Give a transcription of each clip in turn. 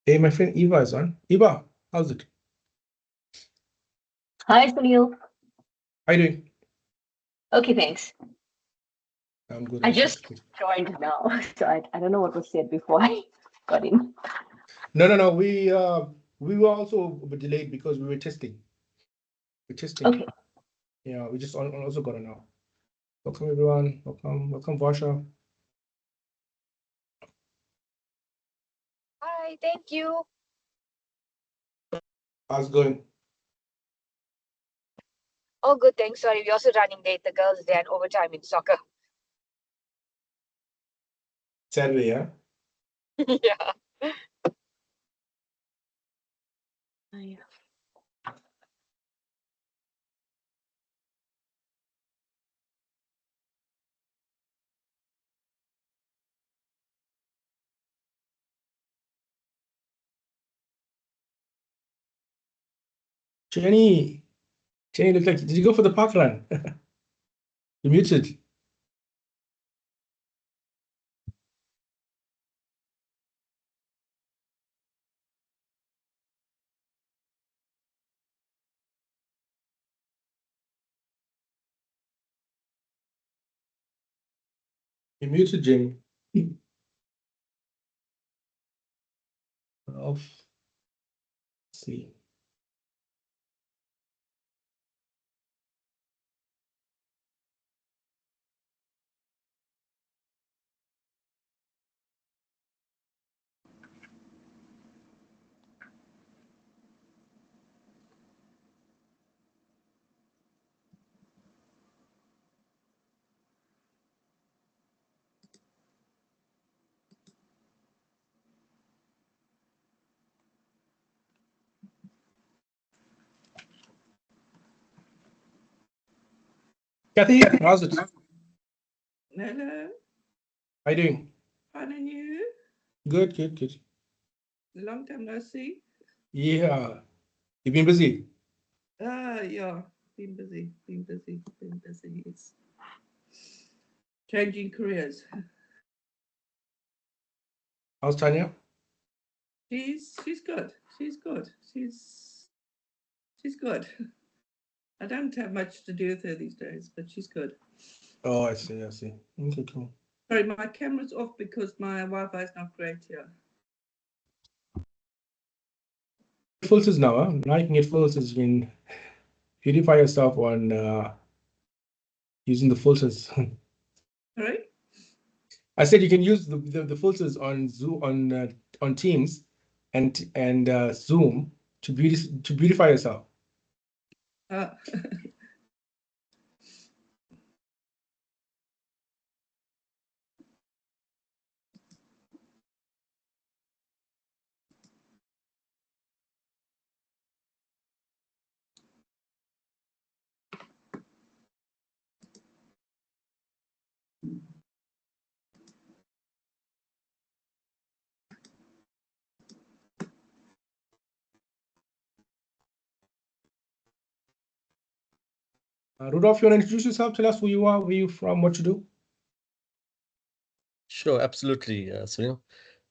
Hey, my friend Eva is on. Eva, how's it? Hi, Sunil. How you doing? Okay, thanks. I'm good. I I'm good. just joined now, so I don't know what was said before I got in. No. We were also a bit delayed because we were testing. We're testing. Okay. Yeah, we just also got it now. Welcome everyone. Welcome Varsha. Hi, thank you. How's it going? Oh, good, thanks. Sorry, we're also running late. The girls, they're in overtime in soccer. Saturday, yeah. Yeah. Jenny, looks like. Did you go for the park run? You're muted. You're muted, Jenny. Off. Let's see. Kathy, how's it? Hello, How you doing? fine and you? Good. Long time no see. Yeah. You've been busy. Yeah, been busy. It's changing careers. How's Tanya? She's good. She's good. She's good. I don't have much to do with her these days, but she's good. Oh, I see. Okay, cool. Sorry, my camera's off because my Wi-Fi is not great here. Filters now, huh? Now you can get filters when beautify yourself on using the filters. Sorry? I said you can use the filters on Zoom on Teams and Zoom to beautify yourself. Uh, Rudolph, you want to introduce yourself? Tell us who you are, where you from, what you do. Sure, absolutely, Sunil.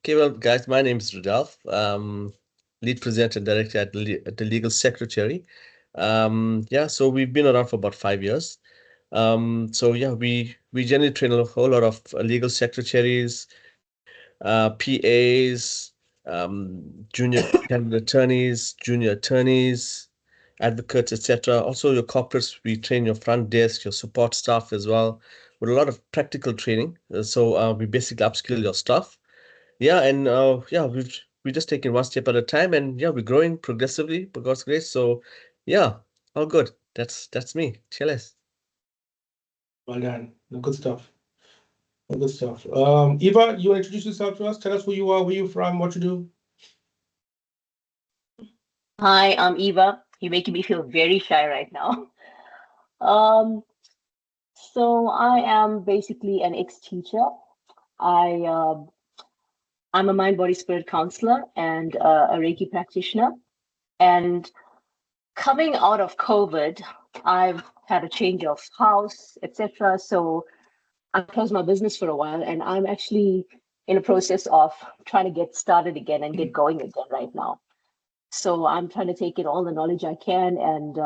Okay, well, guys, my name is Rudolph, lead presenter and director at the Legal Secretary. Yeah, so we've been around for about 5 years. So yeah, we generally train a whole lot of legal secretaries, PAs, junior cabinet attorneys, junior attorneys, advocates, etc. Also, your corporates, we train your front desk, your support staff as well, with a lot of practical training. So we basically upskill your staff. Yeah, and yeah, we just taking one step at a time, and yeah, we're growing progressively, by God's grace. So yeah, all good. That's me. Cheers. Well done. Good stuff. Good stuff. Eva, you want to introduce yourself to us? Tell us who you are, where you from, what you do. Hi, I'm Eva. You're making me feel very shy right now. Um, so I am basically an ex-teacher. I I'm a mind body spirit counselor and a Reiki practitioner. And coming out of COVID, I've had a change of house, etc. So I closed my business for a while, and I'm actually in a process of trying to get started again and get going again right now. So I'm trying to take in all the knowledge I can, and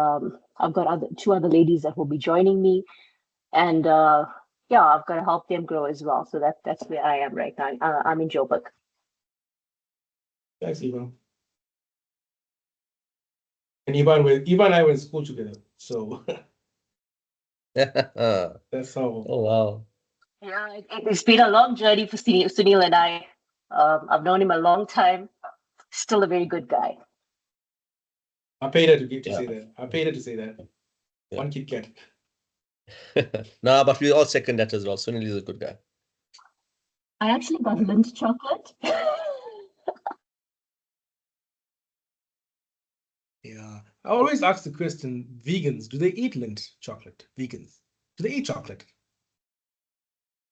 I've got two other ladies that will be joining me, and yeah, I've got to help them grow as well. So that's where I am right now. I'm in Joburg. Thanks, Ivan. And Ivan and I were in school together, so that's how. Oh, wow. Yeah, it's been a long journey for Sunil and I. I've known him a long time. Still a very good guy. I paid her to say that. I paid her to say that. Yeah. One Kit Kat. No, but we all second that as well. Sunil is a good guy. I actually got Lindt chocolate. Yeah. I always ask the question, vegans, do they eat Lindt chocolate? Vegans. Do they eat chocolate?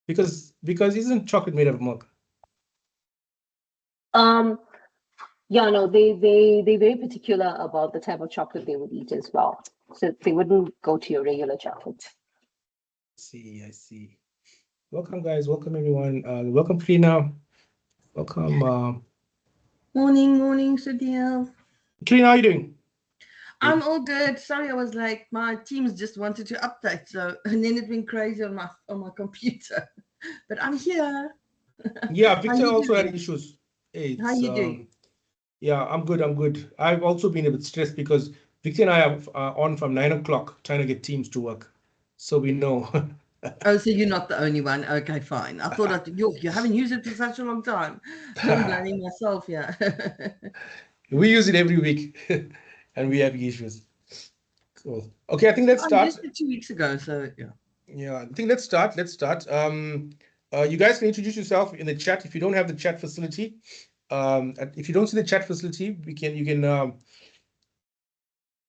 Because isn't chocolate made of milk? Yeah, no, they're very particular about the type of chocolate they would eat as well. So they wouldn't go to your regular chocolate. I see. Welcome, guys. Welcome, everyone. Welcome, Trina. Welcome. Morning, Sudhir. Trina, how are you doing? I'm all good. Sorry, I was like, my Teams just wanted to update, so and then it went crazy on my computer. But I'm here. Yeah, How Victor you also had doing? issues. How you doing? Yeah, I'm good. I've also been a bit stressed because Victor and I are on from 9 o'clock trying to get Teams to work. So we know. Oh, so you're not the only one. Okay, fine. I thought that you haven't used it for such a long time. So I'm blaming myself here. We use it every week and we have issues. Cool. Okay, I think let's I start. used it 2 weeks ago, so yeah. Yeah, I think let's start. You guys can introduce yourself in the chat if you don't have the chat facility. If you don't see the chat facility, you can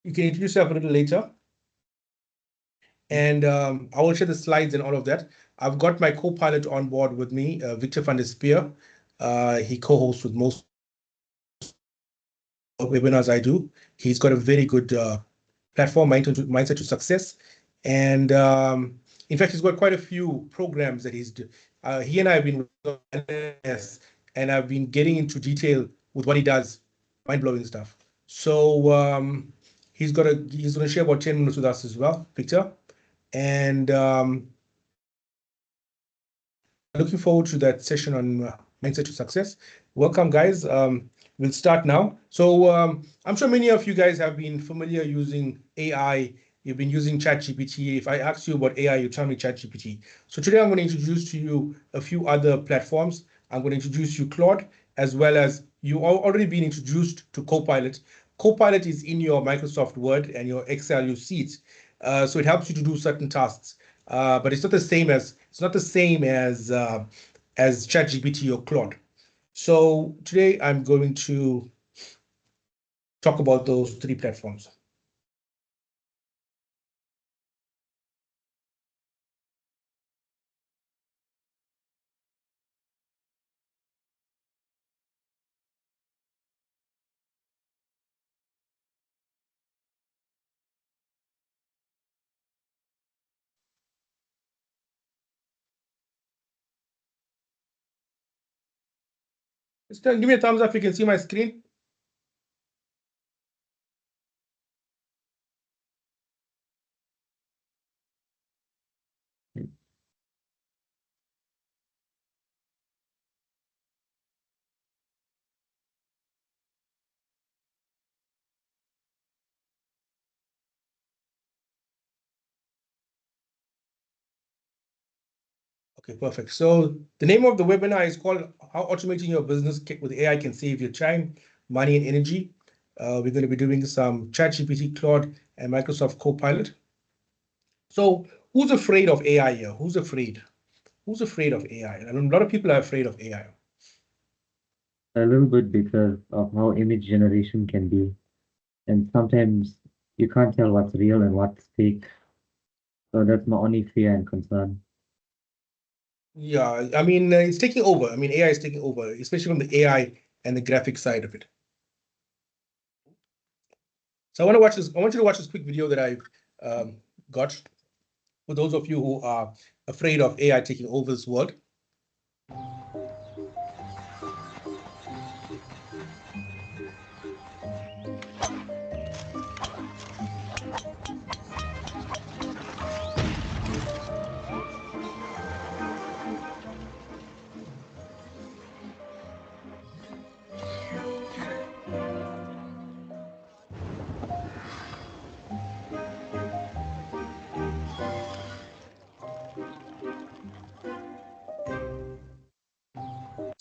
introduce yourself a little later. And I will share the slides and all of that. I've got my co-pilot on board with me, Victor van der Speer. He co-hosts with most webinars I do. He's got a very good platform, Mindset to Success. And in fact, he's got quite a few programs that he and I have been and I've been getting into detail with what he does, mind-blowing stuff. So he's going to share about 10 minutes with us as well, Victor. And looking forward to that session on Mindset to Success. Welcome, guys. We'll start now. So I'm sure many of you guys have been familiar using AI. You've been using ChatGPT. If I ask you about AI, you tell me ChatGPT. So today I'm going to introduce to you a few other platforms. I'm going to introduce you Claude, as well as you already been introduced to Copilot. Copilot is in your Microsoft Word and your Excel. You see it. So it helps you to do certain tasks. But it's not the same as ChatGPT or Claude. So today I'm going to talk about those three platforms. Just give me a thumbs up if you can see my screen. Okay, perfect. So the name of the webinar is called How Automating Your Business with AI Can Save Your Time, Money, and Energy. We're going to be doing some ChatGPT, Claude, and Microsoft Copilot. So who's afraid of AI here? Who's afraid? Who's afraid of AI? I mean, a lot of people are afraid of AI. A little bit because of how image generation can be. And sometimes you can't tell what's real and what's fake. So that's my only fear and concern. Yeah, I mean, it's taking over. I mean, AI is taking over, especially from the AI and the graphic side of it. So I want you to watch this quick video that I've got for those of you who are afraid of AI taking over this world.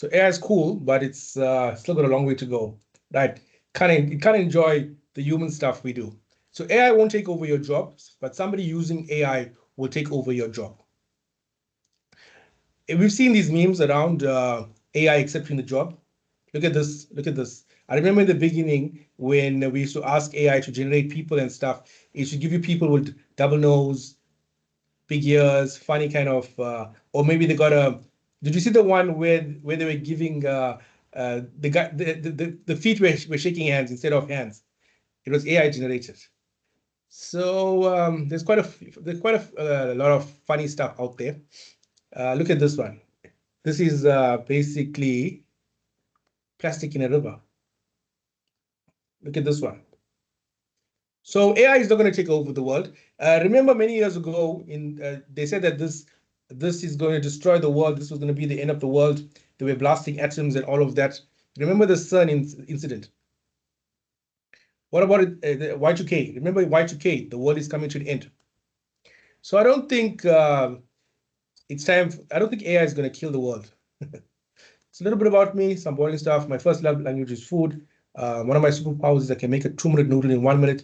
So AI is cool, but it's still got a long way to go, right? It can't enjoy the human stuff we do. So AI won't take over your jobs, but somebody using AI will take over your job. We've seen these memes around AI accepting the job. Look at this. Look at this. I remember in the beginning when we used to ask AI to generate people and stuff, it should give you people with double nose, big ears, funny kind of, or maybe they got a. Did you see the one where they were giving the guy the feet were shaking hands instead of hands? It was AI generated. So there's quite a lot of funny stuff out there. Look at this one. This is basically plastic in a river. Look at this one. So AI is not going to take over the world. Remember many years ago, they said that this is going to destroy the world. This was going to be the end of the world. They were blasting atoms and all of that. Remember the CERN incident? What about the Y2K? Remember Y2K? The world is coming to an end. So I don't think it's time. I don't think AI is going to kill the world. It's a little bit about me, some boring stuff. My first love language is food. One of my superpowers is I can make a 2-minute noodle in 1 minute.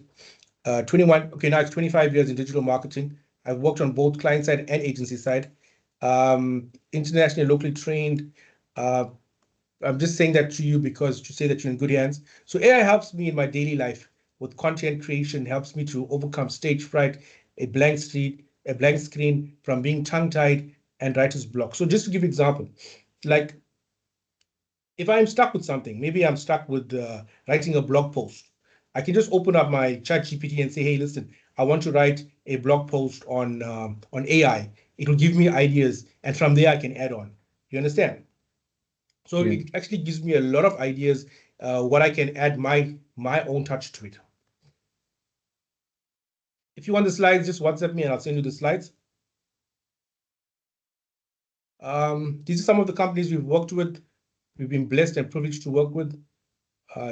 21, okay, now it's 25 years in digital marketing. I've worked on both client side and agency side. Internationally, locally trained. I'm just saying that to you because to say that you're in good hands. So AI helps me in my daily life with content creation, helps me to overcome stage fright, a blank screen from being tongue-tied and writer's block. So just to give you an example, like if I'm stuck with something, maybe I'm stuck with writing a blog post, I can just open up my ChatGPT and say, hey, listen, I want to write a blog post on AI. It will give me ideas, and from there I can add on. You understand? So Yeah. it actually gives me a lot of ideas what I can add my own touch to it. If you want the slides, just WhatsApp me and I'll send you the slides. These are some of the companies we've worked with. We've been blessed and privileged to work with.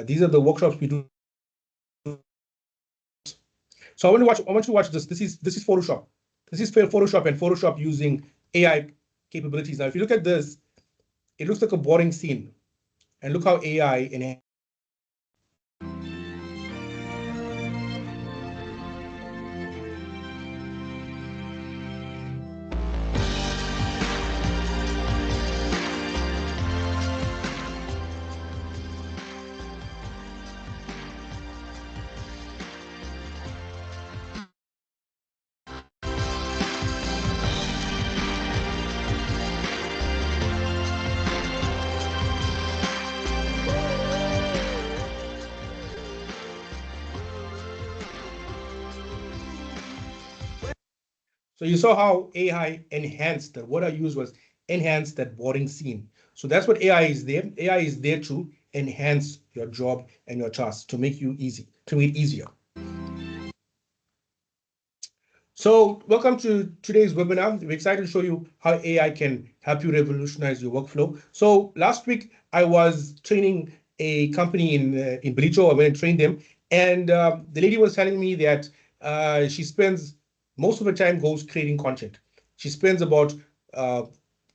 These are the workshops we do. So I want you to watch this. This is Photoshop. This is Photoshop and Photoshop using AI capabilities. Now, if you look at this, it looks like a boring scene. And look how AI enhances. So you saw how AI enhanced, the word I used was enhance that boring scene. So that's what AI is there. AI is there to enhance your job and your tasks to make it easier. So welcome to today's webinar. We're excited to show you how AI can help you revolutionize your workflow. So last week I was training a company in Belicho. I went and trained them, and the lady was telling me that she spends most of her time goes creating content. She spends about a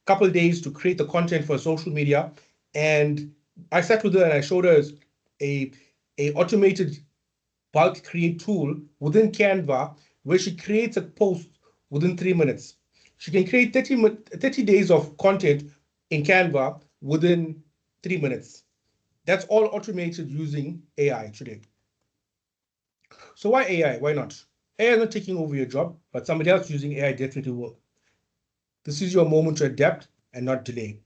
couple of days to create the content for social media, and I sat with her and I showed her a automated bulk create tool within Canva where she creates a post within 3 minutes. She can create 30 days of content in Canva within 3 minutes. That's all automated using AI today. So why AI? Why not? AI is not taking over your job, but somebody else using AI definitely will. This is your moment to adapt and not delay.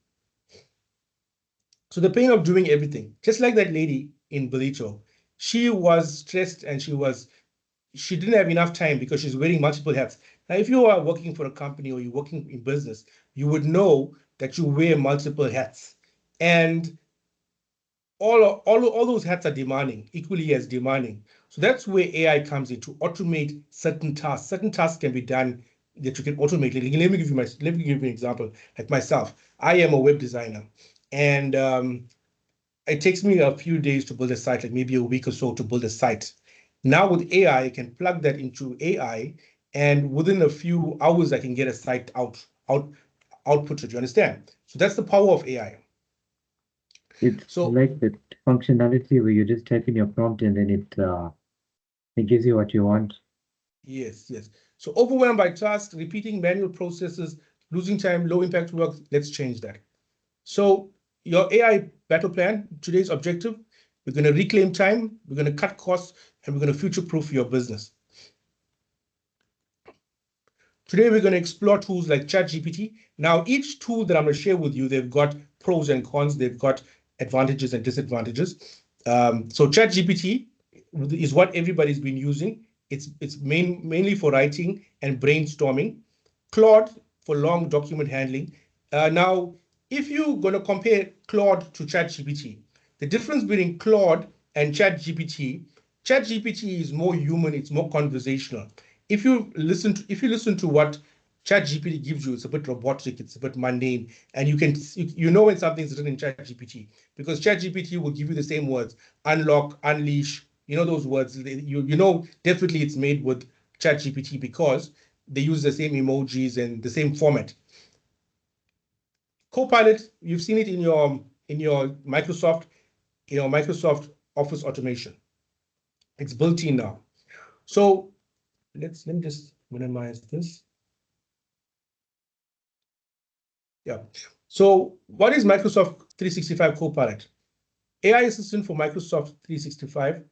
So the pain of doing everything, just like that lady in Belicho, she was stressed and she didn't have enough time because she's wearing multiple hats. Now, if you are working for a company or you're working in business, you would know that you wear multiple hats. And all those hats are demanding, equally as demanding. So that's where AI comes in to automate certain tasks. Certain tasks can be done that you can automate. Let me give you an example. Like myself, I am a web designer, and it takes me a few days to build a site, like maybe a week or so to build a site. Now with AI, I can plug that into AI, and within a few hours, I can get a site output. You understand? So that's the power of AI. It's So like the functionality where you just type in your prompt and then it gives you what you want. yes, yes. So overwhelmed by tasks, repeating manual processes, losing time, low impact work, let's change that. So your AI battle plan, today's objective, we're going to reclaim time, we're going to cut costs, and we're going to future-proof your business. Today, we're going to explore tools like ChatGPT. Now, each tool that I'm going to share with you, they've got pros and cons, they've got advantages and disadvantages. So ChatGPT is what everybody's been using. It's mainly for writing and brainstorming. Claude for long document handling. Now, if you're going to compare Claude to ChatGPT, the difference between Claude and ChatGPT, ChatGPT is more human, it's more conversational. If you listen to what ChatGPT gives you, it's a bit robotic, it's a bit mundane, and you know when something's written in ChatGPT because ChatGPT will give you the same words: unlock, unleash. You know those words. You know definitely it's made with ChatGPT because they use the same emojis and the same format. Copilot, you've seen it in your Microsoft Office automation. It's built in now. So let me just minimize this. Yeah. So what is Microsoft 365 Copilot? AI assistant for Microsoft 365.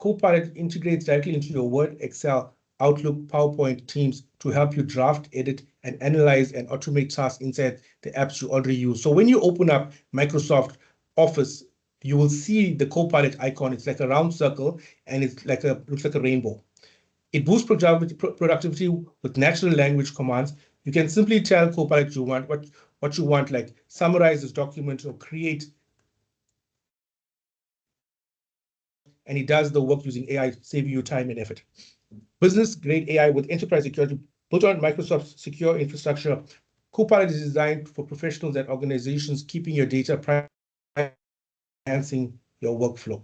Copilot integrates directly into your Word, Excel, Outlook, PowerPoint, Teams to help you draft, edit, and analyze and automate tasks inside the apps you already use. So when you open up Microsoft Office, you will see the Copilot icon. It's like a round circle, and looks like a rainbow. It boosts productivity with natural language commands. You can simply tell Copilot what you want, like summarize this document or create, and it does the work using AI, saving you time and effort. Business-grade AI with enterprise security built on Microsoft's secure infrastructure. Copilot is designed for professionals and organizations, keeping your data private, enhancing your workflow.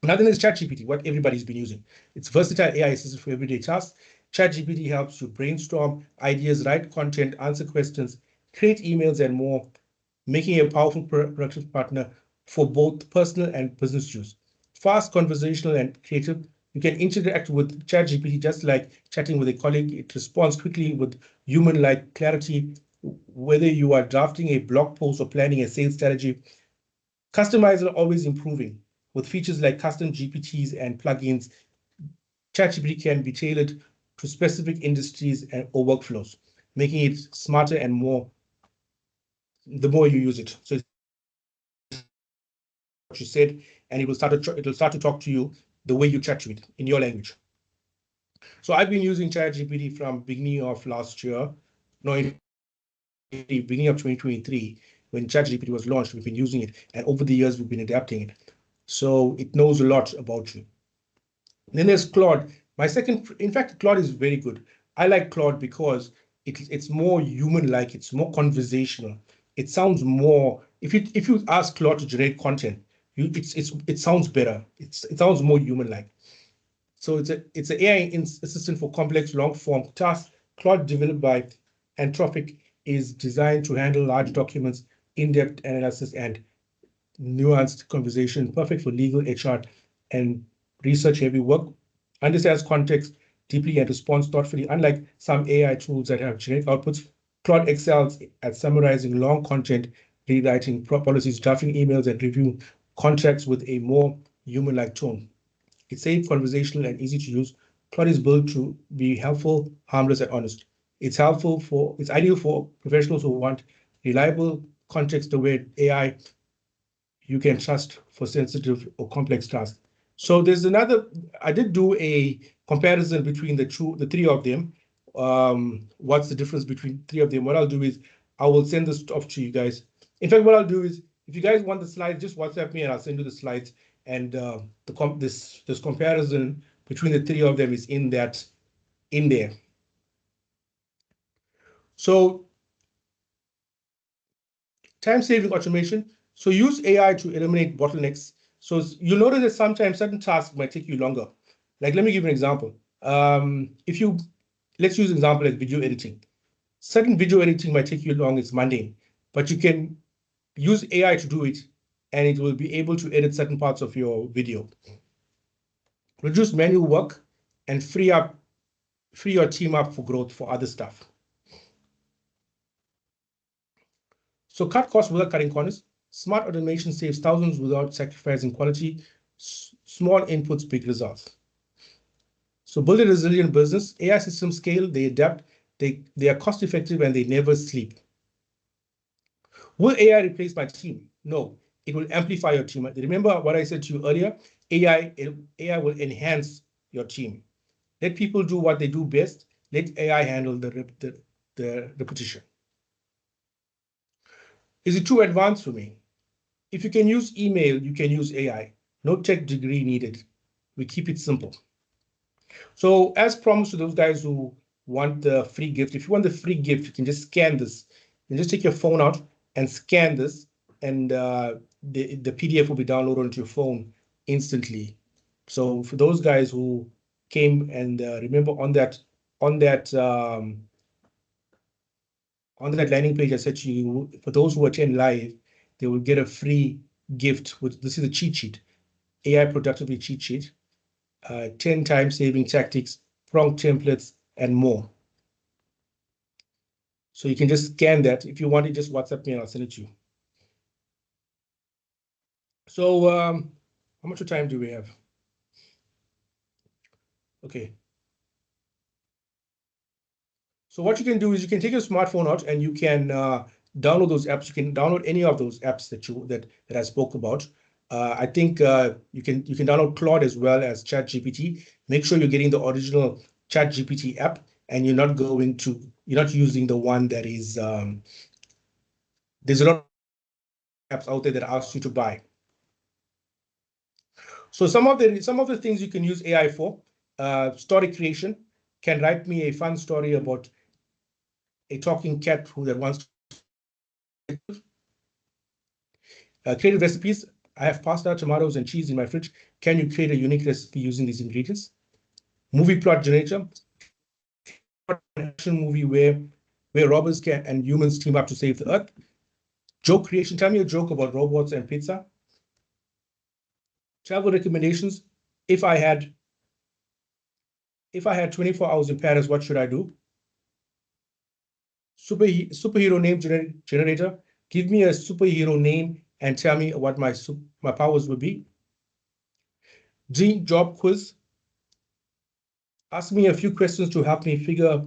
Another is ChatGPT, what everybody's been using. It's versatile AI assistant for everyday tasks. ChatGPT helps you brainstorm ideas, write content, answer questions, create emails, and more, making a powerful productive partner for both personal and business use. Fast, conversational, and creative. You can interact with ChatGPT just like chatting with a colleague. It responds quickly with human-like clarity. Whether you are drafting a blog post or planning a sales strategy, customizers are always improving. With features like custom GPTs and plugins, ChatGPT can be tailored to specific industries or workflows, making it smarter and more the more you use it. So what you said, and it'll start to talk to you the way you chat to it in your language. So I've been using ChatGPT from beginning of last year, no, in the beginning of 2023, when ChatGPT was launched. We've been using it, and over the years we've been adapting it. So it knows a lot about you. Then there's Claude. In fact, Claude is very good. I like Claude because it's more human-like, it's more conversational. It sounds more, if you ask Claude to generate content, it sounds better. It sounds more human-like. So it's an AI assistant for complex long-form tasks. Claude, developed by Anthropic, is designed to handle large documents, in-depth analysis, and nuanced conversation, perfect for legal, HR, and research-heavy work. Understands context deeply and responds thoughtfully. Unlike some AI tools that have generic outputs, Claude excels at summarizing long content, rewriting policies, drafting emails, and reviewing contracts with a more human-like tone. It's safe, conversational, and easy to use. Claude is built to be helpful, harmless, and honest. It's ideal for professionals who want reliable, context-aware AI you can trust for sensitive or complex tasks. So I did do a comparison between the three of them. What's the difference between three of them? What I'll do is I will send this off to you guys. In fact, what I'll do is if you guys want the slides, just WhatsApp me and I'll send you the slides. And this comparison between the three of them is in there. So time-saving automation. So use AI to eliminate bottlenecks. So you'll notice that sometimes certain tasks might take you longer. Like, let me give you an example. Let's use an example like video editing. Certain video editing might take you long, it's mundane, but you can use AI to do it and it will be able to edit certain parts of your video. Reduce manual work and free your team up for growth for other stuff. So cut costs without cutting corners. Smart automation saves thousands without sacrificing quality. Small inputs, big results. So build a resilient business. AI systems scale, they adapt, they are cost effective, and they never sleep. Will AI replace my team? No, it will amplify your team. Remember what I said to you earlier, AI will enhance your team. Let people do what they do best. Let AI handle the repetition. Is it too advanced for me? If you can use email, you can use AI. No tech degree needed. We keep it simple. So as promised to those guys who want the free gift, if you want the free gift, you can just scan this. You can just take your phone out and scan this, and the PDF will be downloaded onto your phone instantly. So for those guys who came and remember on that landing page, I said to you, for those who attend live, they will get a free gift. This is a cheat sheet, AI productivity cheat sheet, 10 time saving tactics, prompt templates, and more. So you can just scan that. If you want it, just WhatsApp me and I'll send it to you. So how much time do we have? Okay. So what you can do is you can take your smartphone out and you can download those apps. You can download any of those apps that I spoke about. I think you can download Claude as well as ChatGPT. Make sure you're getting the original ChatGPT app and you're not using the one that is there's a lot of apps out there that ask you to buy. So some of the things you can use AI for, story creation. Can write me a fun story about a talking cat that wants to creative recipes. I have pasta, tomatoes, and cheese in my fridge. Can you create a unique recipe using these ingredients? Movie plot generator. An action movie where robbers and humans team up to save the earth. Joke creation. Tell me a joke about robots and pizza. Travel recommendations. If I had 24 hours in Paris, what should I do? Superhero name generator. Give me a superhero name and tell me what my powers would be. Dream job quiz. Ask me a few questions to help me figure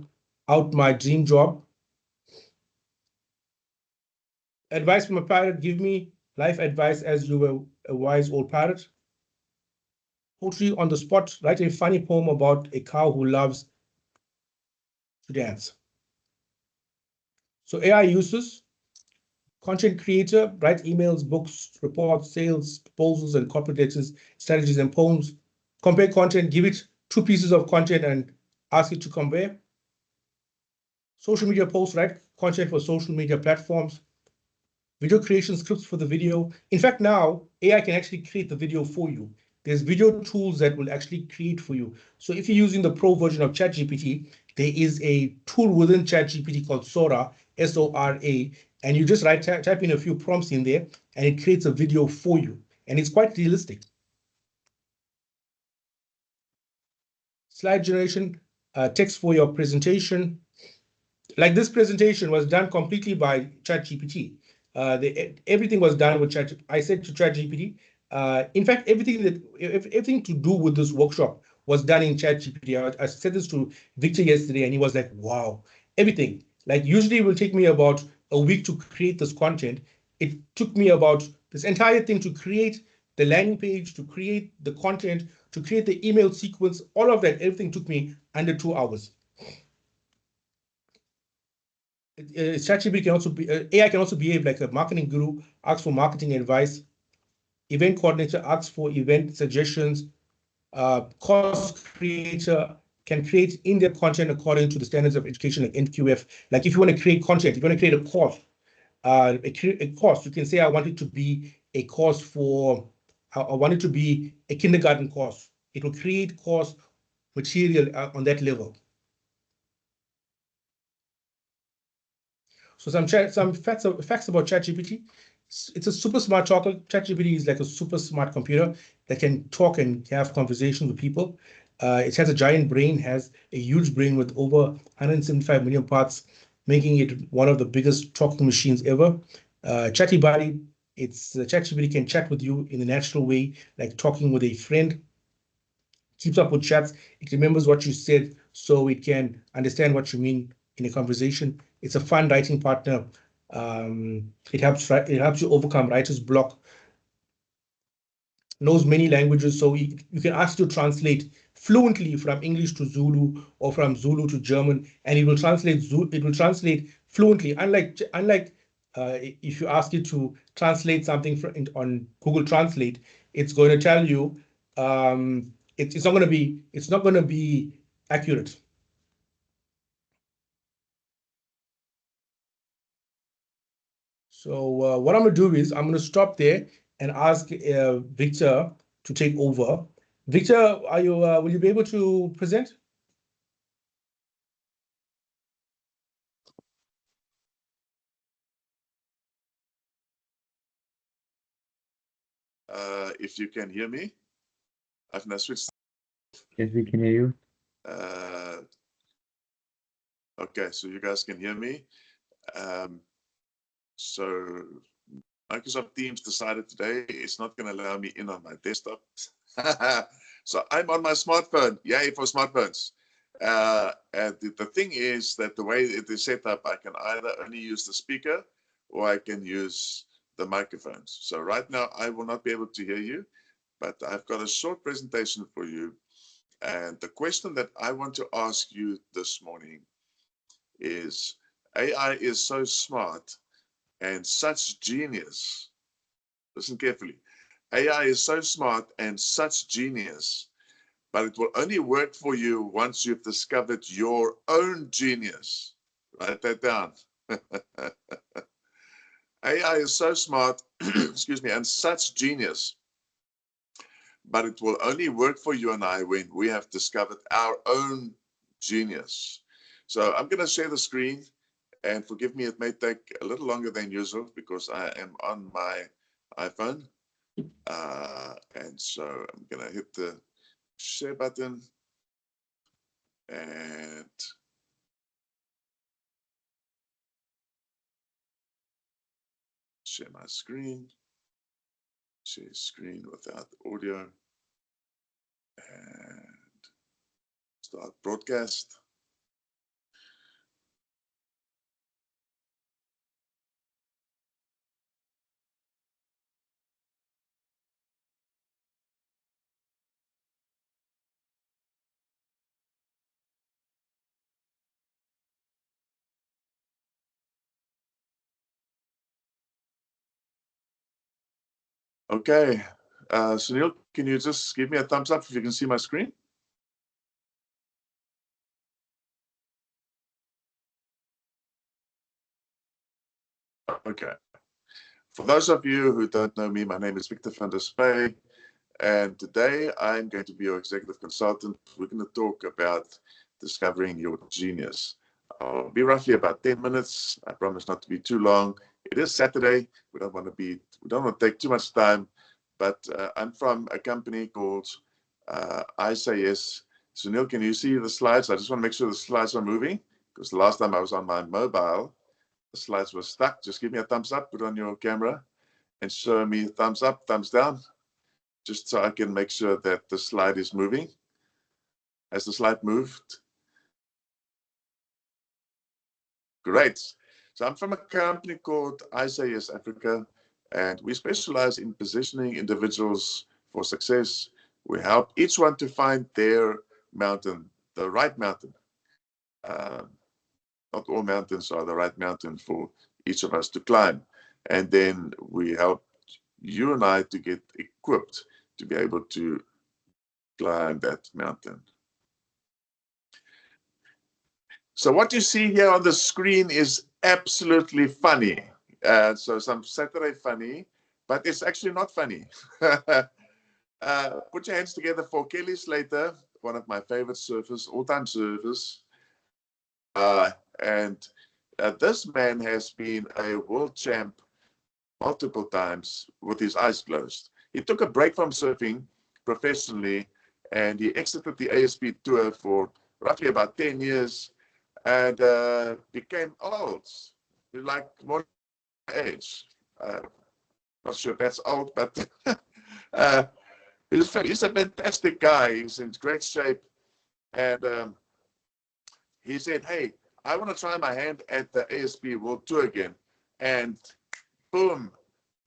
out my dream job. Advice from a parrot. Give me life advice as you were a wise old parrot. Poetry on the spot. Write a funny poem about a cow who loves to dance. So AI uses. Content creator, write emails, books, reports, sales, proposals, and corporate letters, strategies, and poems. Compare content, give it 2 pieces of content and ask it to compare. Social media posts, write content for social media platforms. Video creation scripts for the video. In fact, now AI can actually create the video for you. There's video tools that will actually create for you. So if you're using the pro version of ChatGPT, there is a tool within ChatGPT called Sora, Sora, and you just type in a few prompts in there, and it creates a video for you. And it's quite realistic. Slide generation, text for your presentation. Like this presentation was done completely by ChatGPT. Everything was done with Chat. I said to ChatGPT, in fact, everything to do with this workshop was done in ChatGPT. I said this to Victor yesterday, and he was like, "Wow, everything!" Like usually it will take me about a week to create this content. It took me about this entire thing to create the landing page, to create the content, to create the email sequence. All of that, everything took me under 2 hours. ChatGPT can also be AI can also behave like a marketing guru, asks for marketing advice. Event coordinator asks for event suggestions. Course creator can create in-depth content according to the standards of education like NQF. Like if you want to create content, if you want to create a course, you can say I want it to be a course for, I want it to be a kindergarten course. It will create course material on that level. So some facts about ChatGPT. It's a super smart talker. ChatGPT is like a super smart computer that can talk and have conversations with people. It has a giant brain, has a huge brain with over 175 million parts, making it one of the biggest talking machines ever. ChatGPT, ChatGPT can chat with you in a natural way, like talking with a friend. Keeps up with chats. It remembers what you said, so it can understand what you mean in a conversation. It's a fun writing partner. It helps you overcome writer's block. Knows many languages, so you can ask it to translate fluently from English to Zulu or from Zulu to German, and it will translate fluently. Unlike if you ask it to translate something on Google Translate, it's going to tell you it's not going to be accurate. So what I'm going to do is I'm going to stop there and ask Victor to take over. Victor, will you be able to present? If you can hear me, I've now switched. Yes, we can hear you. Okay, so you guys can hear me. So Microsoft Teams decided today it's not going to allow me in on my desktop. So I'm on my smartphone. Yay for smartphones. And the thing is that the way it is set up, I can either only use the speaker or I can use the microphones. So right now I will not be able to hear you, but I've got a short presentation for you. And the question that I want to ask you this morning is, AI is so smart and such genius. Listen carefully. AI is so smart and such genius, but it will only work for you once you've discovered your own genius. Write that down. AI is so smart, excuse me, and such genius, but it will only work for you and I when we have discovered our own genius. So I'm going to share the screen, and forgive me, it may take a little longer than usual because I am on my iPhone. And so I'm going to hit the share button and share my screen. Share screen without audio and start broadcast. Okay, Sunil, can you just give me a thumbs up if you can see my screen? Okay. For those of you who don't know me, my name is Victor van der Spey, and today I'm going to be your executive consultant. We're going to talk about discovering your genius. I'll be roughly about 10 minutes. I promise not to be too long. It is Saturday. We don't want to take too much time, but I'm from a company called ICS. Sunil, can you see the slides? I just want to make sure the slides are moving, because the last time I was on my mobile, the slides were stuck. Just give me a thumbs up, put on your camera, and show me thumbs up, thumbs down, just so I can make sure that the slide is moving. Has the slide moved? Great. So I'm from a company called ICS Africa, and we specialize in positioning individuals for success. We help each one to find their mountain, the right mountain. Not all mountains are the right mountain for each of us to climb. And then we help you and I to get equipped to be able to climb that mountain. So what you see here on the screen is absolutely funny. So some Saturday funny, but it's actually not funny. Put your hands together for Kelly Slater, one of my favorite surfers, all-time surfers. And this man has been a world champ multiple times with his eyes closed. He took a break from surfing professionally, and he exited the ASP tour for roughly about 10 years and became old, like more age. Not sure if that's old, but he's a fantastic guy. He's in great shape. And he said, hey, I want to try my hand at the ASP World Tour again. And boom,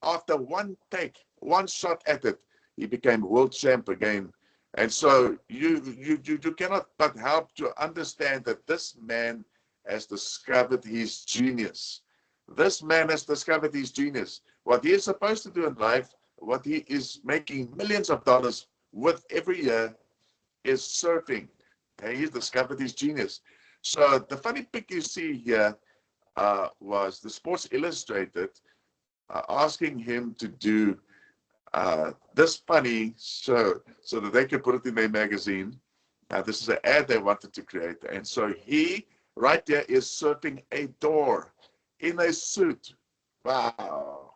after one take, one shot at it, he became world champ again. And so you cannot but help to understand that this man has discovered his genius. This man has discovered his genius. What he is supposed to do in life, what he is making millions of dollars with every year, is surfing. And he's discovered his genius. So the funny pic you see here was the Sports Illustrated asking him to do this funny show so that they could put it in their magazine. This is an ad they wanted to create. And so he, right there, is surfing a door in a suit. Wow.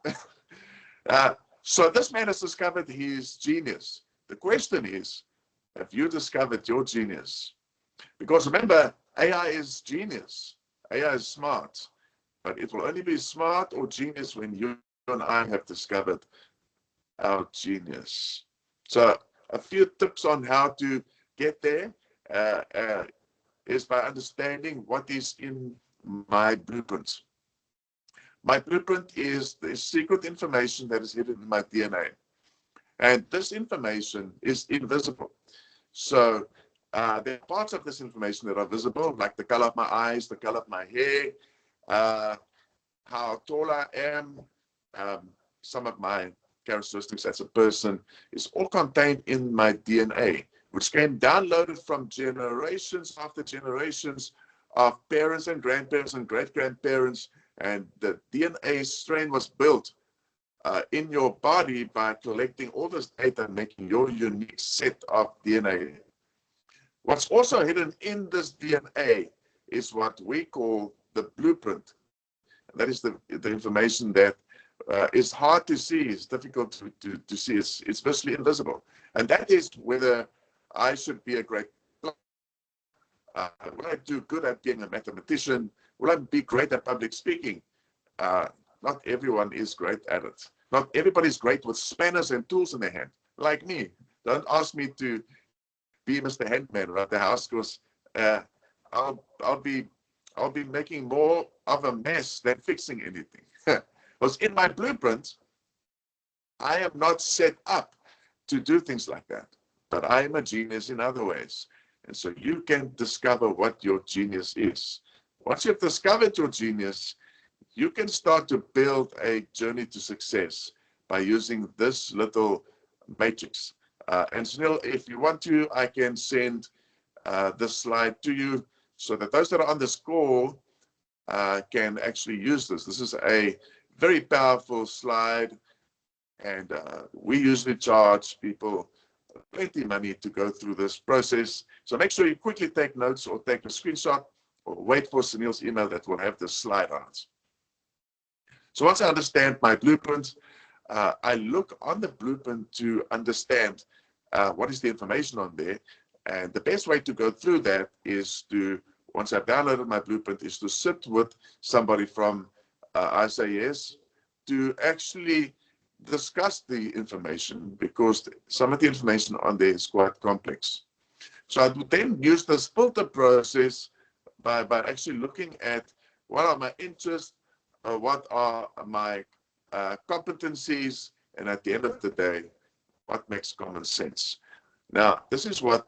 So this man has discovered his genius. The question is, have you discovered your genius? Because remember, AI is genius. AI is smart. But it will only be smart or genius when you and I have discovered our genius. So a few tips on how to get there is by understanding what is in my blueprint. My blueprint is the secret information that is hidden in my DNA. And this information is invisible. So there are parts of this information that are visible, like the color of my eyes, the color of my hair, how tall I am, some of my characteristics as a person is all contained in my DNA, which came downloaded from generations after generations of parents and grandparents and great-grandparents. And the DNA strain was built in your body by collecting all this data, making your unique set of DNA. What's also hidden in this DNA is what we call the blueprint. That is the information that is hard to see, it's difficult to see, it's virtually invisible. And that is whether I should be a great will I do good at being a mathematician? Will I be great at public speaking? Not everyone is great at it. Not everybody's great with spanners and tools in their hand, like me. Don't ask me to be Mr. Handman around the house, because I'll be making more of a mess than fixing anything. Because in my blueprint, I am not set up to do things like that, but I am a genius in other ways. And so you can discover what your genius is. Once you've discovered your genius, you can start to build a journey to success by using this little matrix. And Sunil, if you want to, I can send this slide to you so that those that are on this call can actually use this. This is a very powerful slide, and we usually charge people plenty of money to go through this process. So make sure you quickly take notes or take a screenshot or wait for Sunil's email that will have this slide on it. So once I understand my blueprint, I look on the blueprint to understand what is the information on there. And the best way to go through that is to, once I've downloaded my blueprint, is to sit with somebody from ISAS to actually discuss the information, because some of the information on there is quite complex. So I would then use this filter process by actually looking at what are my interests, what are my competencies, and at the end of the day, what makes common sense. Now, this is what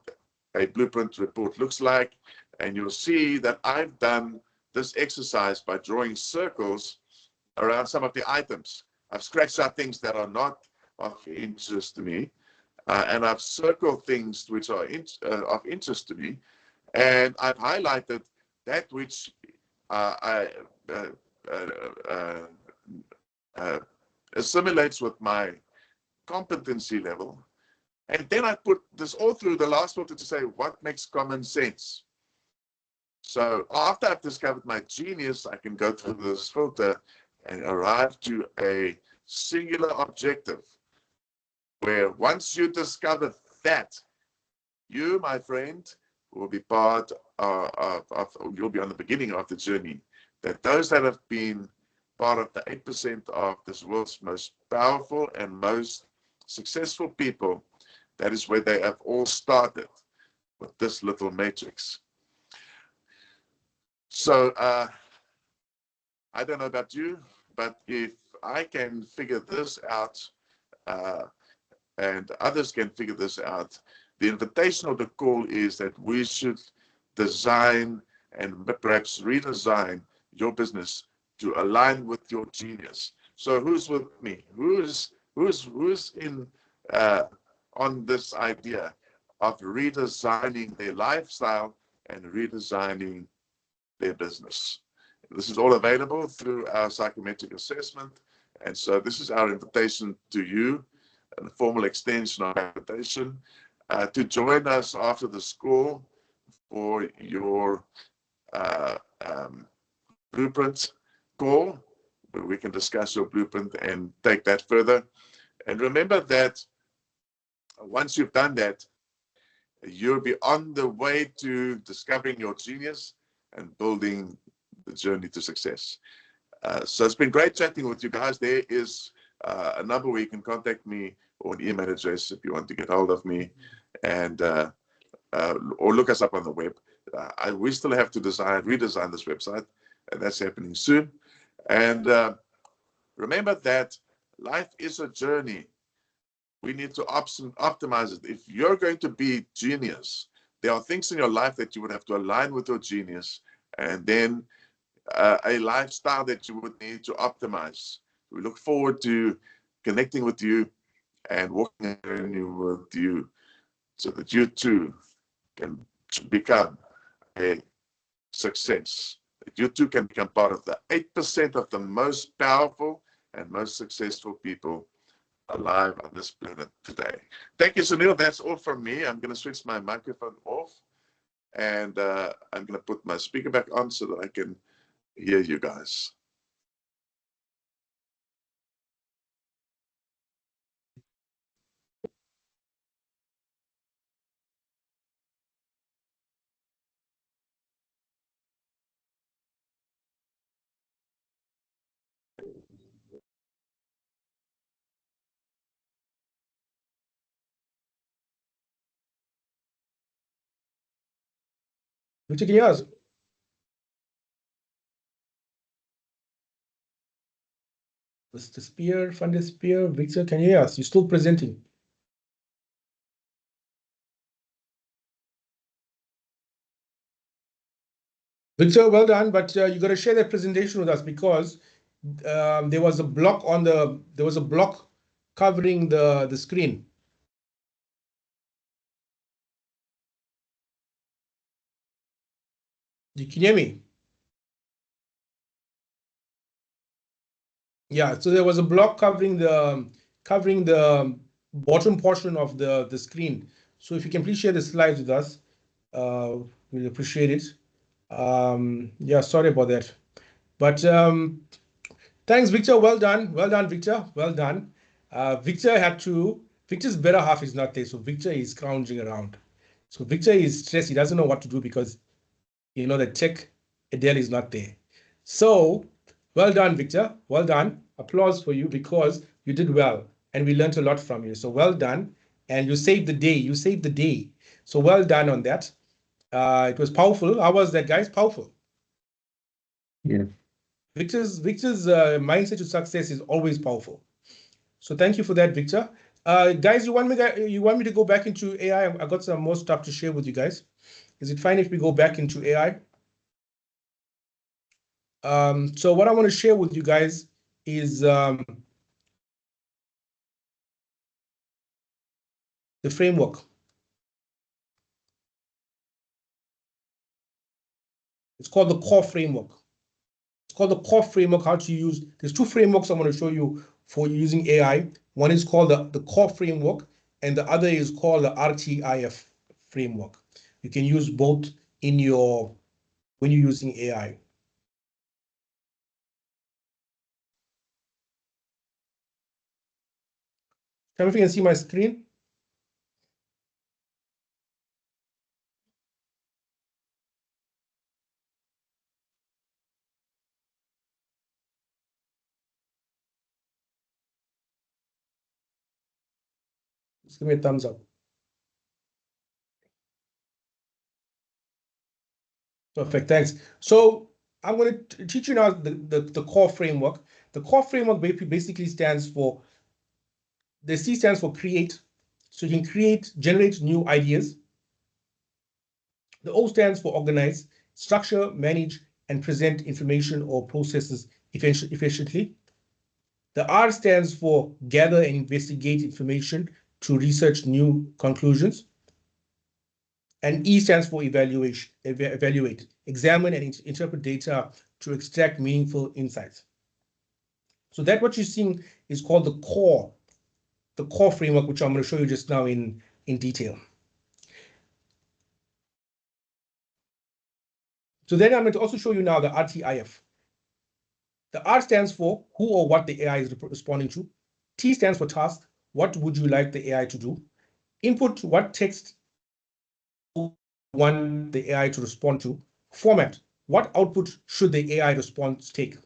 a blueprint report looks like, and you'll see that I've done this exercise by drawing circles around some of the items. I've scratched out things that are not of interest to me, and I've circled things which are of interest to me, and I've highlighted that which assimilates with my competency level. And then I put this all through the last filter to say what makes common sense. So after I've discovered my genius, I can go through this filter and arrive to a singular objective, where once you discover that, you, my friend, will be part you'll be on the beginning of the journey. That those that have been part of the 8% of this world's most powerful and most successful people, that is where they have all started, with this little matrix. So I don't know about you, but if I can figure this out, and others can figure this out, the invitation or the call is that we should design and perhaps redesign your business to align with your genius. So who's with me? Who's in on this idea of redesigning their lifestyle and redesigning their business? This is all available through our psychometric assessment. And so this is our invitation to you, a formal extension of our invitation, to join us after the school for your blueprint call, where we can discuss your blueprint and take that further. And remember that once you've done that, you'll be on the way to discovering your genius and building the journey to success. So it's been great chatting with you guys. There is a number where you can contact me, or an email address if you want to get hold of me, and or look us up on the web. We still have to redesign this website, and that's happening soon. And remember that life is a journey. We need to optimize it. If you're going to be genius, there are things in your life that you would have to align with your genius, and then a lifestyle that you would need to optimize. We look forward to connecting with you and walking with you so that you too can become a success. That you too can become part of the 8% of the most powerful and most successful people alive on this planet today. Thank you, Sunil. That's all from me. I'm going to switch my microphone off, and I'm going to put my speaker back on so that I can hear you guys. Victor, can you ask? Mr. Spear, Van der Spear, Victor, can you hear us? You're still presenting. Victor, well done, but you got to share that presentation with us, because there was a block covering the screen. You can hear me? Yeah, so there was a block covering the bottom portion of the screen. So if you can please share the slides with us, we'll appreciate it. Yeah, sorry about that. But thanks, Victor. Well done. Well done, Victor. Well done. Victor's better half is not there. So Victor is scrounging around. So Victor is stressed. He doesn't know what to do because, you know, the tech Adele is not there. So well done, Victor. Well done. Applause for you, because you did well and we learned a lot from you. So well done. And you saved the day. You saved the day. So well done on that. It was powerful. How was that, guys? Powerful. Yes. Victor's mindset to success is always powerful. So thank you for that, Victor. Guys, you want me to go back into AI? I got some more stuff to share with you guys. Is it fine if we go back into AI? So what I want to share with you guys is the framework. It's called the core framework. It's called the core framework, how to use. There's two frameworks I'm going to show you for using AI. One is called the core framework, and the other is called the RTIF framework. You can use both when you're using AI. Tell me if you can see my screen. Just give me a thumbs up. Perfect, thanks. So I'm going to teach you now the core framework. The core framework basically stands for, the C stands for create. So you can generate new ideas. The O stands for organize, structure, manage, and present information or processes efficiently. The R stands for gather and investigate information to research new conclusions. And E stands for evaluate, examine and interpret data to extract meaningful insights. So that what you're seeing is called the core framework, which I'm going to show you just now in detail. So then I'm going to also show you now the RTIF. The R stands for who or what the AI is responding to. T stands for task. What would you like the AI to do? Input, what text want the AI to respond to. Format, what output should the AI response take?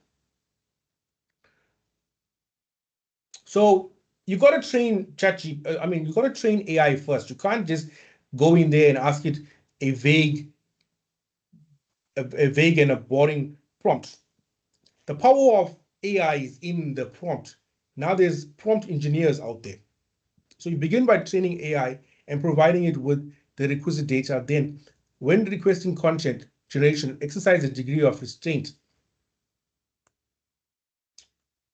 So you got to train ChatGPT. You got to train AI first. You can't just go in there and ask it a vague and a boring prompt. The power of AI is in the prompt. Now there's prompt engineers out there. So you begin by training AI and providing it with the requisite data. Then, when requesting content generation, exercise a degree of restraint.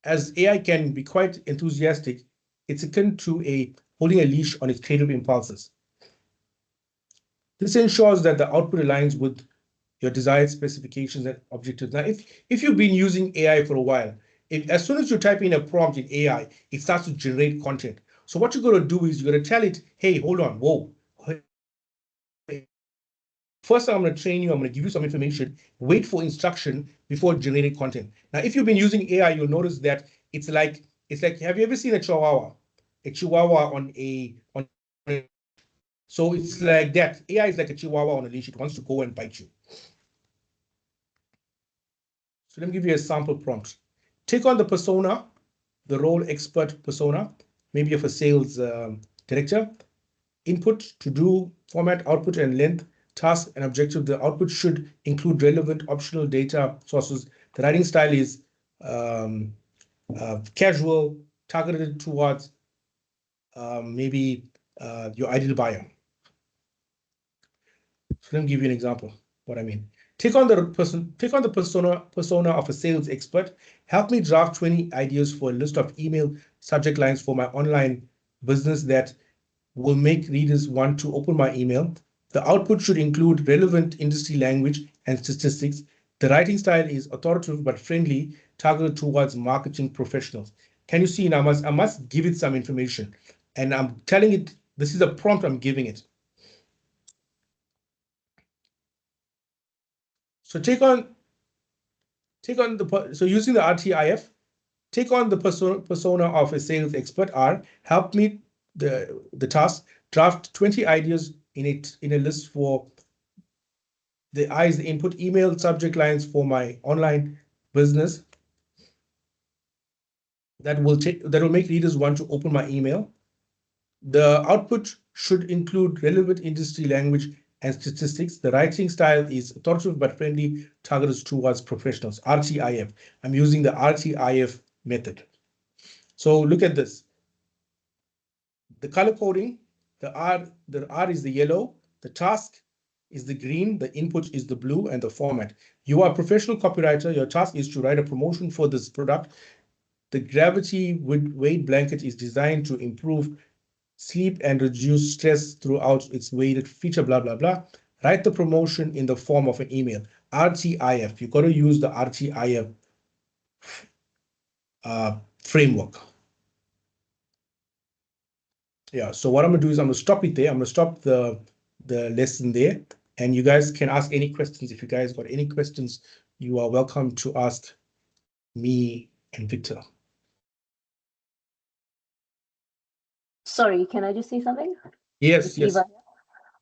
As AI can be quite enthusiastic, it's akin to holding a leash on its creative impulses. This ensures that the output aligns with your desired specifications and objectives. Now, if you've been using AI for a while, as soon as you type in a prompt in AI, it starts to generate content. So what you're going to do is you're going to tell it, hey, hold on, whoa. First, I'm going to train you. I'm going to give you some information. Wait for instruction before generating content. Now, if you've been using AI, you'll notice that it's like, have you ever seen a chihuahua? A chihuahua so it's like that. AI is like a chihuahua on a leash. It wants to go and bite you. So let me give you a sample prompt. Take on the persona, the role expert persona, maybe of a sales director. Input, to do, format, output, and length, task, and objective. The output should include relevant optional data sources. The writing style is casual, targeted towards maybe your ideal buyer. So let me give you an example. What I mean. Take on the persona of a sales expert. Help me draft 20 ideas for a list of email subject lines for my online business that will make readers want to open my email. The output should include relevant industry language and statistics. The writing style is authoritative but friendly, targeted towards marketing professionals. Can you see? Now I must give it some information, and I'm telling it this is a prompt I'm giving it. So using the RTIF, take on the persona of a sales expert. R, help me the task, draft 20 ideas in a list for the I is the input, email subject lines for my online business that will make readers want to open my email. The output should include relevant industry language and statistics. The writing style is authoritative but friendly, targeted towards professionals. RTIF. I'm using the RTIF method. So look at this. The color coding, the R is the yellow, the task is the green, the input is the blue, and the format. You are a professional copywriter. Your task is to write a promotion for this product. The gravity weight blanket is designed to improve sleep and reduce stress throughout its weighted feature, blah, blah, blah. Write the promotion in the form of an email. RTIF. You've got to use the RTIF framework. Yeah, so what I'm going to do is I'm going to stop it there. I'm going to stop the lesson there. And you guys can ask any questions. If you guys got any questions, you are welcome to ask me and Victor. Sorry, can I just say something? Yes, It's yes. Eva.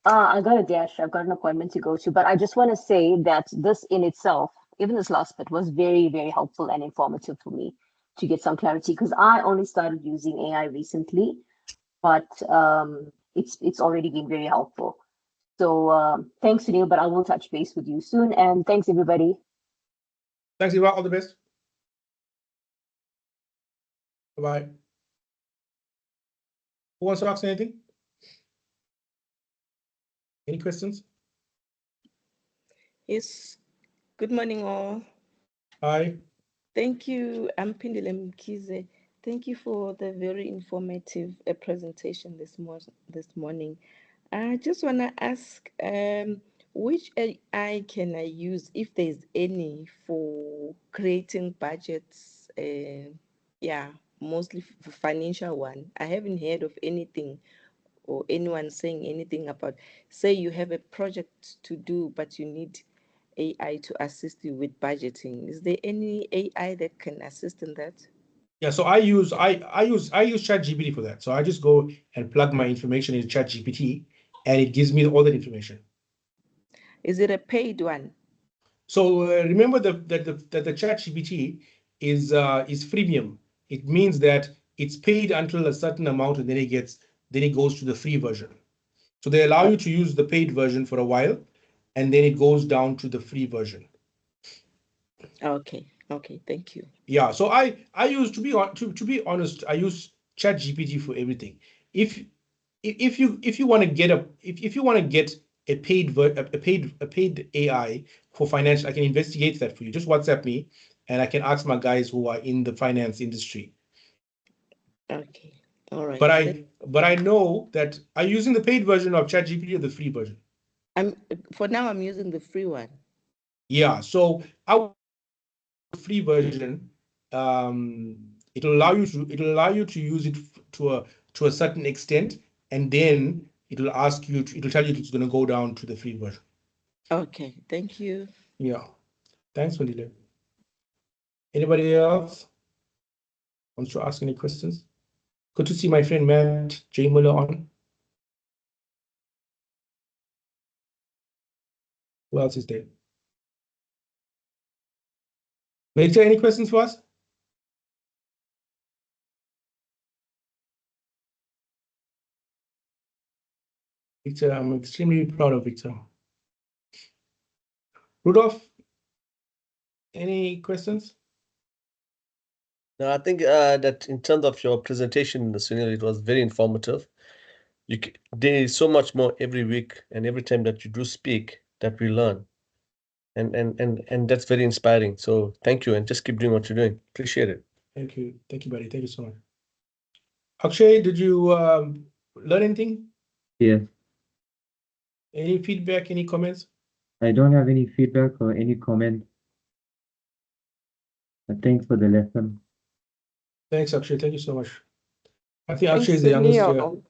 I got a dash. I've got an appointment to go to, but I just want to say that this in itself, even this last bit, was very, very helpful and informative for me to get some clarity because I only started using AI recently, but it's already been very helpful. So thanks, Sunil, but I will touch base with you soon. And thanks, everybody. Thanks, Eva. All the best. Bye-bye. Who wants to ask anything? Any questions? Yes. Good morning, all. Hi. Thank you, Ampindile Mkize. Thank you for the very informative presentation this morning. I just want to ask, which AI can I use, if there's any, for creating budgets? Yeah, mostly for financial one. I haven't heard of anything or anyone saying anything about, say you have a project to do, but you need AI to assist you with budgeting. Is there any AI that can assist in that? Yeah, so I use ChatGPT for that. So I just go and plug my information in ChatGPT, and it gives me all that information. Is it a paid one? So remember that the ChatGPT is freemium. It means that it's paid until a certain amount, and then it goes to the free version. So they allow you to use the paid version for a while, and then it goes down to the free version. Okay, thank you. Yeah, so I use, to be honest, I use ChatGPT for everything. If you want to get a paid AI for finance, I can investigate that for you. Just WhatsApp me, and I can ask my guys who are in the finance industry. Okay, all right. But I know that, are you using the paid version of ChatGPT or the free version? For now I'm using the free one. Yeah, so our free version, it'll allow you to use it to a certain extent, and then it'll tell you it's going to go down to the free version. Okay, thank you. Yeah, thanks, Mandile. Anybody else wants to ask any questions? Good to see my friend Matt J. Muller on. Who else is there? Victor, any questions for us? Victor, I'm extremely proud of Victor. Rudolph, any questions? No, I think that in terms of your presentation, Sunil, it was very informative. There is so much more every week, and every time that you do speak, that we learn, and that's very inspiring. So thank you, and just keep doing what you're doing. Appreciate it. Thank you, buddy. Thank you so much. Akshay, did you learn anything? Yes. Any feedback? Any comments? I don't have any feedback or any comment. But thanks for the lesson. Thanks, Akshay. Thank you so much. I think Thanks, Akshay is the youngest here. Sunil.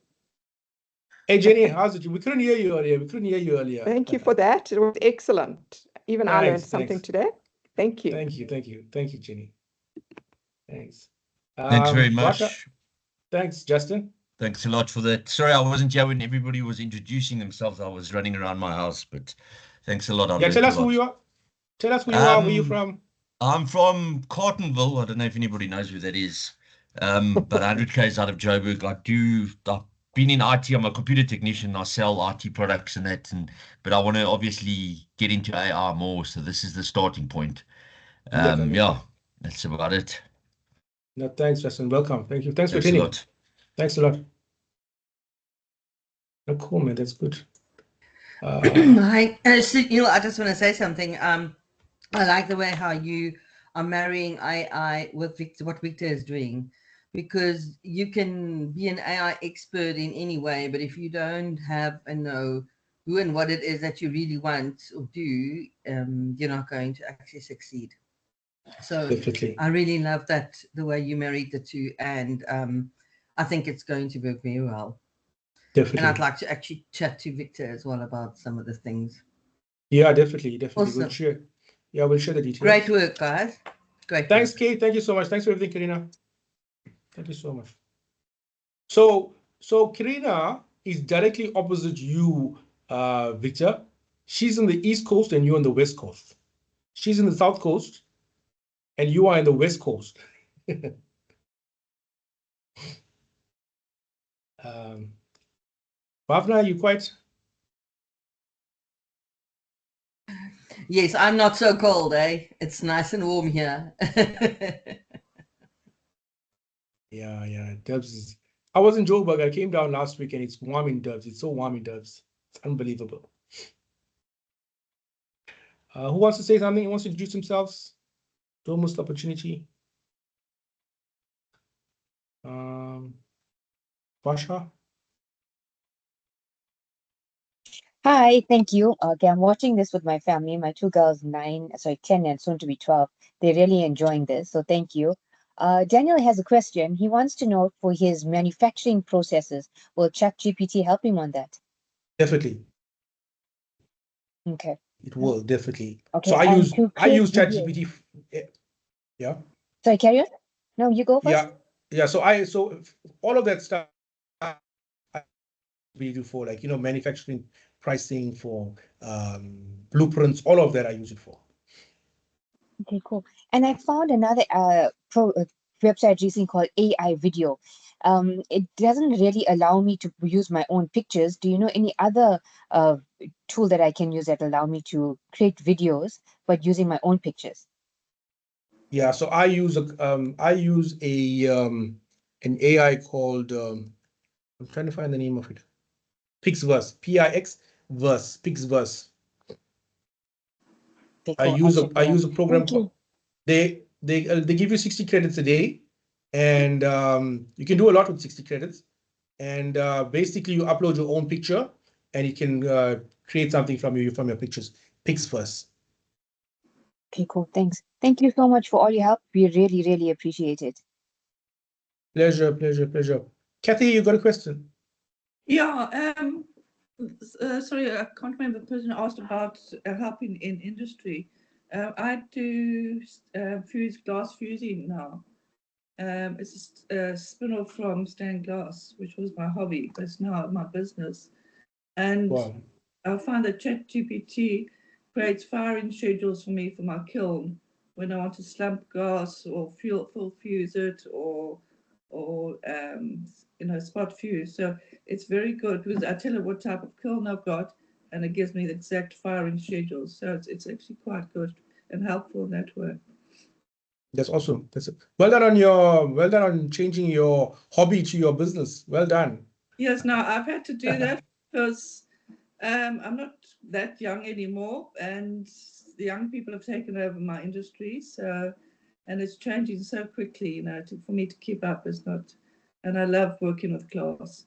Hey, Jenny, how's it? We couldn't hear you earlier. Thank you for that. It was excellent. Even I learned something today. Thank you. Thank you, Jenny. Thanks. Thanks very much. Raka, thanks, Justin. Thanks a lot for that. Sorry, I wasn't here when everybody was introducing themselves. I was running around my house, but thanks a lot. Yeah, tell us who you are. Tell us who you are, where you from. I'm from Cartonville. I don't know if anybody knows who that is. But 100 k's out of Joburg. I've been in IT. I'm a computer technician. I sell IT products and that, but I want to obviously get into AI more. So this is the starting point. Yeah, that's about it. No, thanks, Justin. Welcome. Thank you. Thanks for tuning. Thanks a lot. Oh, cool, man. That's good. Hi, Sunil, I just want to say something. I like the way how you are marrying AI with Victor, what Victor is doing, because you can be an AI expert in any way, but if you don't have and know who and what it is that you really want or do, you're not going to actually succeed. So definitely. I really love that, the way you married the two, and I think it's going to work very well. Definitely. And I'd like to actually chat to Victor as well about some of the things. Yeah, definitely. Awesome. We'll share the details. Great work, guys. Great. Thanks, Kate. Thank you so much. Thanks for everything, Karina. Thank you so much. So So Karina is directly opposite you, Victor. She's in the East Coast and you're on the West Coast. She's in the South Coast and you are in the West Coast. Bhavna, you quite? Yes, I'm not so cold, eh? It's nice and warm here. Yeah. Dubs is. I was in Joburg. I came down last week and it's warm in Dubs. It's so warm in Dubs. It's unbelievable. Who wants to say something? Who wants to introduce themselves? Don't miss the opportunity. Basha? Hi, thank you. Okay, I'm watching this with my family. My two girls, 10 and soon to be 12. They're really enjoying this, so thank you. Daniel has a question. He wants to know for his manufacturing processes, will ChatGPT help him on that? Definitely. Okay. It will, definitely. Okay, So I and use to create videos. ChatGPT. Yeah. Sorry, carry on. No, you go first. Yeah. So all of that stuff we do for, like, manufacturing, pricing, for blueprints, all of that I use it for. Okay, cool. And I found another website recently called AI Video. It doesn't really allow me to use my own pictures. Do you know any other tool that I can use that allow me to create videos but using my own pictures? Yeah, so I use an AI called I'm trying to find the name of it. Pixverse, Pixverse, Pixverse. Okay, I cool. use a program Thank you. they give you 60 credits a day, and you can do a lot with 60 credits. And basically, you upload your own picture, and it can create something from your pictures. Pixverse. Okay, cool. Thanks. Thank you so much for all your help. We really, really appreciate it. Pleasure. Kathy, you got a question? Yeah. Sorry, I can't remember the person asked about helping in industry. I do glass fusing now. It's a spin-off from stained glass, which was my hobby, but it's now my business. And Wow. I find that ChatGPT creates firing schedules for me for my kiln when I want to slump glass or full fuse it or spot fuse. So it's very good because I tell it what type of kiln I've got and it gives me the exact firing schedule. So it's actually quite good and helpful in that way. That's awesome. Well done on changing your hobby to your business. Well done. Yes, now I've had to do that because I'm not that young anymore, and the young people have taken over my industry. And it's changing so quickly, for me to keep up is not. And I love working with glass.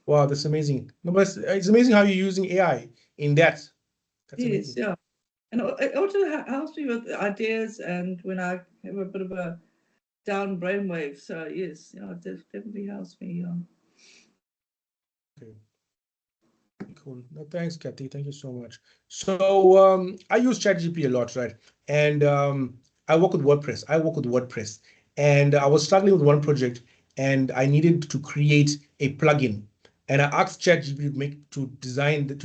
Wow, that's amazing. No, but it's amazing how you're using AI in that. That's amazing. Yes, yeah. And it also helps me with ideas and when I have a bit of a down brainwave. So yes, it definitely helps me. Yeah. Okay. Cool. No, thanks, Kathy. Thank you so much. So I use ChatGPT a lot, right? And I work with WordPress. And I was struggling with one project, and I needed to create a plugin. And I asked ChatGPT to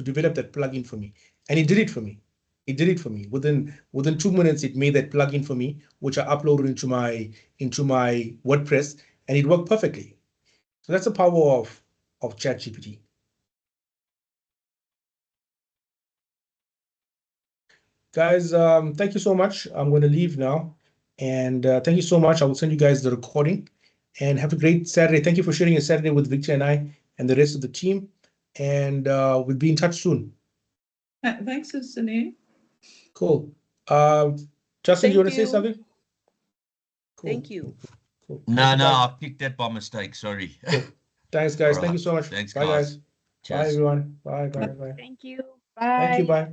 develop that plugin for me, and it did it for me. Within 2 minutes, it made that plugin for me, which I uploaded into my WordPress, and it worked perfectly. So that's the power of ChatGPT. Guys, thank you so much. I'm going to leave now. And thank you so much. I will send you guys the recording. And have a great Saturday. Thank you for sharing your Saturday with Victor and I and the rest of the team. And we'll be in touch soon. Thanks, Sunil. Cool. Justin, do you want to say something? Cool. Thank you. Cool. No, I picked that by mistake. Sorry. Cool. Thanks, guys. Thank you so much. Thanks, Bye, guys. Cheers. Bye, everyone. Bye. Thank you. Bye. Thank you. Bye.